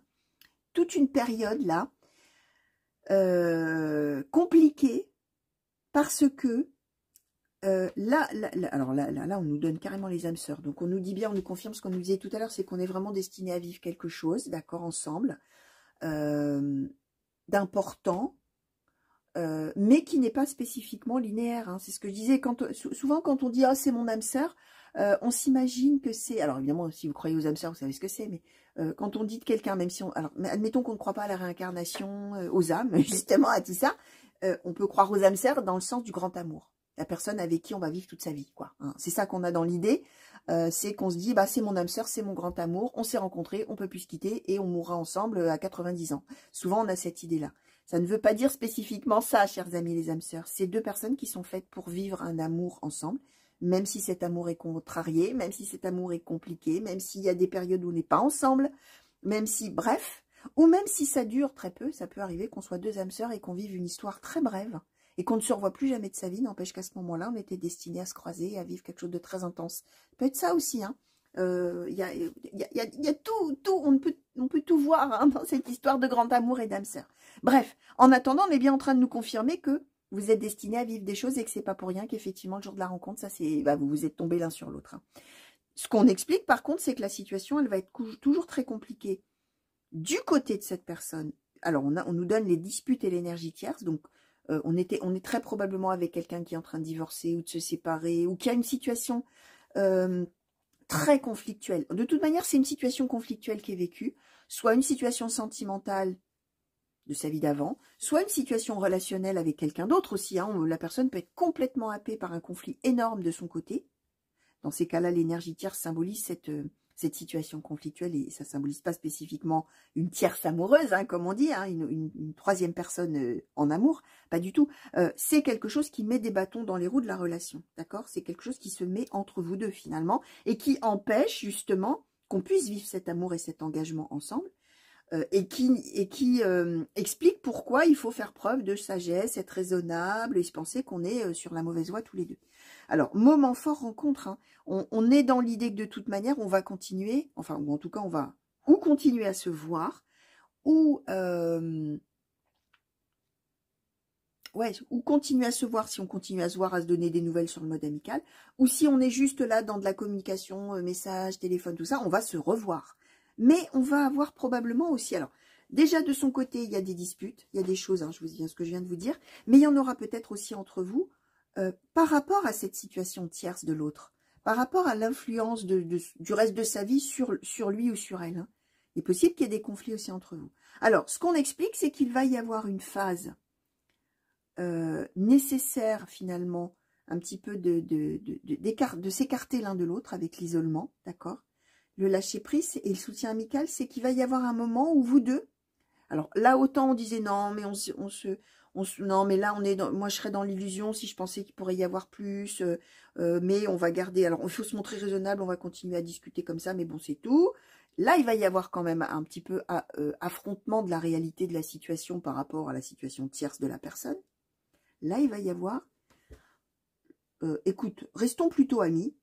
toute une période là, compliquée, parce que là, on nous donne carrément les âmes sœurs. Donc, on nous dit bien, on nous confirme ce qu'on nous disait tout à l'heure, c'est qu'on est vraiment destiné à vivre quelque chose, d'accord, ensemble, d'important, mais qui n'est pas spécifiquement linéaire. Hein. C'est ce que je disais. Souvent, quand on dit « Ah, c'est mon âme sœur », on s'imagine que c'est... Alors, évidemment, si vous croyez aux âmes sœurs, vous savez ce que c'est, mais quand on dit de quelqu'un, même si on... Alors, admettons qu'on ne croit pas à la réincarnation, aux âmes, justement, à tout ça, on peut croire aux âmes sœurs dans le sens du grand amour. La personne avec qui on va vivre toute sa vie, quoi. Hein. C'est ça qu'on a dans l'idée, c'est qu'on se dit, bah c'est mon âme sœur, c'est mon grand amour, on s'est rencontrés, on peut plus se quitter et on mourra ensemble à 90 ans. Souvent, on a cette idée-là. Ça ne veut pas dire spécifiquement ça, chers amis les âmes sœurs. C'est deux personnes qui sont faites pour vivre un amour ensemble, même si cet amour est contrarié, même si cet amour est compliqué, même s'il y a des périodes où on n'est pas ensemble, même si, bref, ou même si ça dure très peu, ça peut arriver qu'on soit deux âmes sœurs et qu'on vive une histoire très brève, et qu'on ne se revoit plus jamais de sa vie, n'empêche qu'à ce moment-là, on était destiné à se croiser et à vivre quelque chose de très intense. Ça peut être ça aussi, hein. Il y a tout, on peut tout voir hein, dans cette histoire de grand amour et d'âme sœur. Bref, en attendant, on est bien en train de nous confirmer que vous êtes destinés à vivre des choses et que c'est pas pour rien qu'effectivement, le jour de la rencontre, ça c'est, vous vous êtes tombés l'un sur l'autre. Hein. Ce qu'on explique, par contre, c'est que la situation, elle va être toujours très compliquée du côté de cette personne. Alors, on nous donne les disputes et l'énergie tierce, donc on est très probablement avec quelqu'un qui est en train de divorcer ou de se séparer ou qui a une situation très conflictuelle. De toute manière, c'est une situation conflictuelle qui est vécue, soit une situation sentimentale de sa vie d'avant, soit une situation relationnelle avec quelqu'un d'autre aussi. Hein. La personne peut être complètement happée par un conflit énorme de son côté. Dans ces cas-là, l'énergie tierce symbolise cette situation conflictuelle et ça ne symbolise pas spécifiquement une tierce amoureuse, hein, comme on dit, hein, une troisième personne en amour, pas du tout. C'est quelque chose qui met des bâtons dans les roues de la relation, d'accord? C'est quelque chose qui se met entre vous deux finalement et qui empêche justement qu'on puisse vivre cet amour et cet engagement ensemble et qui explique pourquoi il faut faire preuve de sagesse, être raisonnable et se penser qu'on est sur la mauvaise voie tous les deux. Alors, moment fort, rencontre, hein. On est dans l'idée que de toute manière, on va continuer, enfin, ou en tout cas, on va ou continuer à se voir, ou continuer à se voir si on continue à se voir, à se donner des nouvelles sur le mode amical, ou si on est juste là dans de la communication, message, téléphone, tout ça, on va se revoir. Mais on va avoir probablement aussi, alors, déjà de son côté, il y a des disputes, il y a des choses, hein, je vous dis ce que je viens de vous dire, mais il y en aura peut-être aussi entre vous, par rapport à cette situation tierce de l'autre, par rapport à l'influence du reste de sa vie sur lui ou sur elle. Hein. Il est possible qu'il y ait des conflits aussi entre vous. Alors, ce qu'on explique, c'est qu'il va y avoir une phase nécessaire, finalement, un petit peu de s'écarter l'un de l'autre avec l'isolement, d'accord? Le lâcher-prise et le soutien amical, c'est qu'il va y avoir un moment où vous deux, alors là, autant on disait non, mais non, mais là, moi, je serais dans l'illusion si je pensais qu'il pourrait y avoir plus, mais on va garder. Alors, il faut se montrer raisonnable, on va continuer à discuter comme ça, mais bon, c'est tout. Là, il va y avoir quand même un petit peu affrontement de la réalité de la situation par rapport à la situation tierce de la personne. Là, il va y avoir, écoute, restons plutôt amis.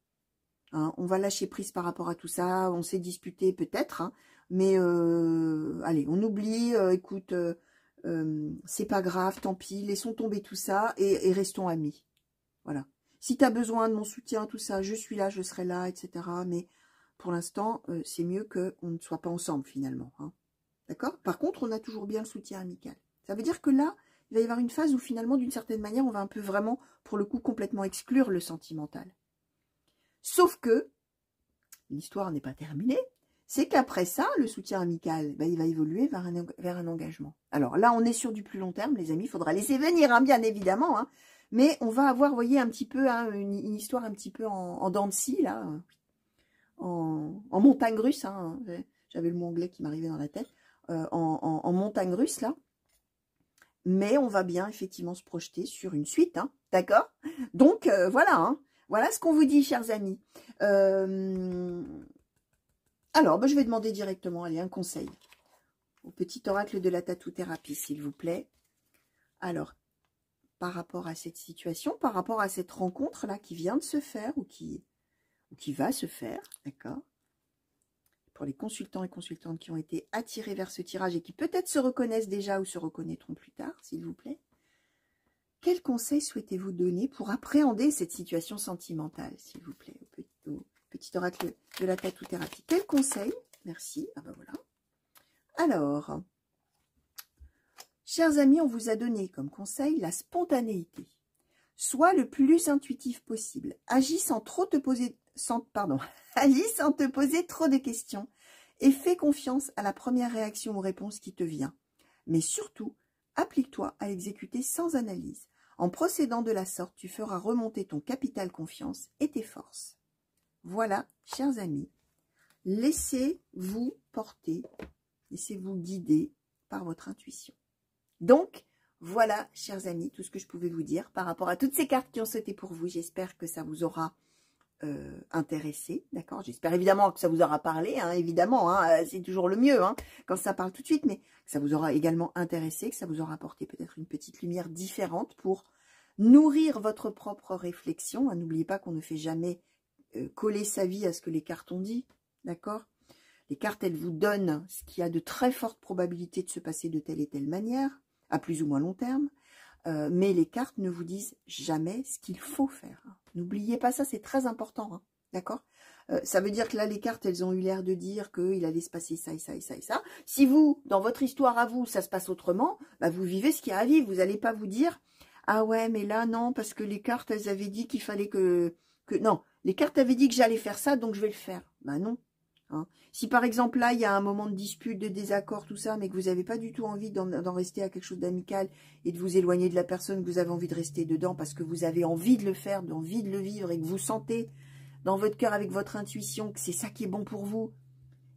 Hein, on va lâcher prise par rapport à tout ça. On s'est disputé peut-être, hein, mais allez, on oublie. Écoute. c'est pas grave, tant pis, laissons tomber tout ça et restons amis. Voilà. Si tu as besoin de mon soutien, tout ça, je suis là, je serai là, etc. Mais pour l'instant, c'est mieux qu'on ne soit pas ensemble finalement. Hein. D'accord? Par contre, on a toujours bien le soutien amical. Ça veut dire que là, il va y avoir une phase où finalement, d'une certaine manière, on va un peu vraiment, pour le coup, complètement exclure le sentimental. Sauf que, l'histoire n'est pas terminée, c'est qu'après ça, le soutien amical, ben, il va évoluer vers un engagement. Alors là, on est sur du plus long terme, les amis, il faudra laisser venir, hein, bien évidemment, hein, mais on va avoir, vous voyez, un petit peu hein, une histoire un petit peu en dents de scie, là, en montagne russe, hein, j'avais le mot anglais qui m'arrivait dans la tête, en montagne russe, là, mais on va bien effectivement se projeter sur une suite, hein, d'accord? Donc, voilà, hein, voilà ce qu'on vous dit, chers amis. Alors, ben, je vais demander directement, allez, un conseil au petit oracle de la tatou-thérapie, s'il vous plaît. Alors, par rapport à cette situation, par rapport à cette rencontre-là qui vient de se faire ou qui va se faire, d'accord? Pour les consultants et consultantes qui ont été attirés vers ce tirage et qui peut-être se reconnaissent déjà ou se reconnaîtront plus tard, s'il vous plaît. Quel conseil souhaitez-vous donner pour appréhender cette situation sentimentale, s'il vous plaît, au petit oracle de la tatou-thérapie? Quel conseil? Merci. Ah ben voilà. Alors, chers amis, on vous a donné comme conseil la spontanéité. Sois le plus intuitif possible. Agis sans te poser trop de questions et fais confiance à la première réaction ou réponse qui te vient. Mais surtout, applique-toi à exécuter sans analyse. En procédant de la sorte, tu feras remonter ton capital confiance et tes forces. Voilà, chers amis, laissez-vous porter, laissez-vous guider par votre intuition. Donc, voilà, chers amis, tout ce que je pouvais vous dire par rapport à toutes ces cartes qui ont sauté pour vous. J'espère que ça vous aura intéressé, d'accord? J'espère évidemment que ça vous aura parlé, hein, évidemment, hein, c'est toujours le mieux hein, quand ça parle tout de suite, mais que ça vous aura également intéressé, que ça vous aura apporté peut-être une petite lumière différente pour nourrir votre propre réflexion. Hein, n'oubliez pas qu'on ne fait jamais coller sa vie à ce que les cartes ont dit, d'accord? Les cartes, elles vous donnent ce qui a de très fortes probabilités de se passer de telle et telle manière, à plus ou moins long terme, mais les cartes ne vous disent jamais ce qu'il faut faire. Hein. N'oubliez pas ça, c'est très important, hein, d'accord? Ça veut dire que là, les cartes, elles ont eu l'air de dire qu'il allait se passer ça et ça et ça et ça. Si vous, dans votre histoire à vous, ça se passe autrement, bah, vous vivez ce qu'il y a à vivre. Vous n'allez pas vous dire, ah ouais, mais là, non, parce que les cartes, elles avaient dit qu'il fallait que... Non, les cartes avaient dit que j'allais faire ça, donc je vais le faire. Bah non. Hein. Si par exemple là il y a un moment de dispute, de désaccord, tout ça, mais que vous n'avez pas du tout envie d'en rester à quelque chose d'amical et de vous éloigner de la personne, que vous avez envie de rester dedans parce que vous avez envie de le faire, envie de le vivre et que vous sentez dans votre cœur avec votre intuition que c'est ça qui est bon pour vous,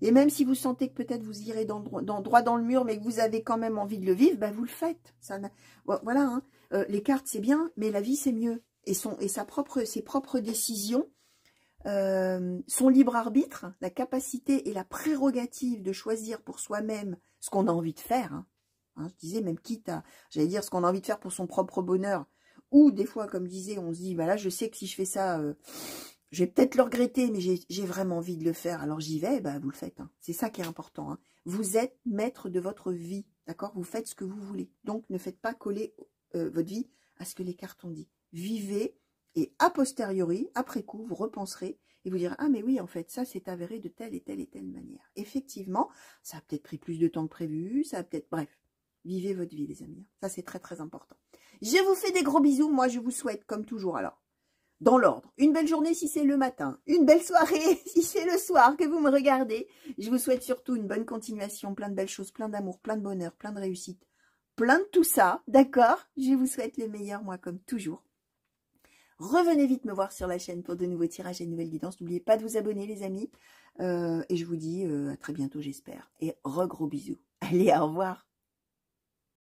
et même si vous sentez que peut-être vous irez droit dans le mur mais que vous avez quand même envie de le vivre, bah vous le faites. Ça, voilà, hein. Les cartes c'est bien, mais la vie c'est mieux, et ses propres décisions, son libre arbitre, la capacité et la prérogative de choisir pour soi-même ce qu'on a envie de faire. Hein. Hein, je disais même quitte à, j'allais dire ce qu'on a envie de faire pour son propre bonheur. Ou des fois, comme je disais, on se dit, bah là je sais que si je fais ça, je vais peut-être le regretter, mais j'ai vraiment envie de le faire. Alors j'y vais, bah vous le faites. Hein. C'est ça qui est important. Hein. Vous êtes maître de votre vie, d'accord? Vous faites ce que vous voulez. Donc ne faites pas coller votre vie à ce que les cartes ont dit. Vivez. Et a posteriori, après coup, vous repenserez et vous direz, ah mais oui, en fait, ça s'est avéré de telle et telle et telle manière. Effectivement, ça a peut-être pris plus de temps que prévu, ça a peut-être... Bref, vivez votre vie, les amis. Ça, c'est très, très important. Je vous fais des gros bisous. Moi, je vous souhaite, comme toujours, alors, dans l'ordre, une belle journée si c'est le matin, une belle soirée si c'est le soir que vous me regardez. Je vous souhaite surtout une bonne continuation, plein de belles choses, plein d'amour, plein de bonheur, plein de réussite, plein de tout ça, d'accord? Je vous souhaite le meilleur, moi, comme toujours. Revenez vite me voir sur la chaîne pour de nouveaux tirages et de nouvelles guidances. N'oubliez pas de vous abonner, les amis. Et je vous dis à très bientôt, j'espère. Et gros bisous. Allez, au revoir.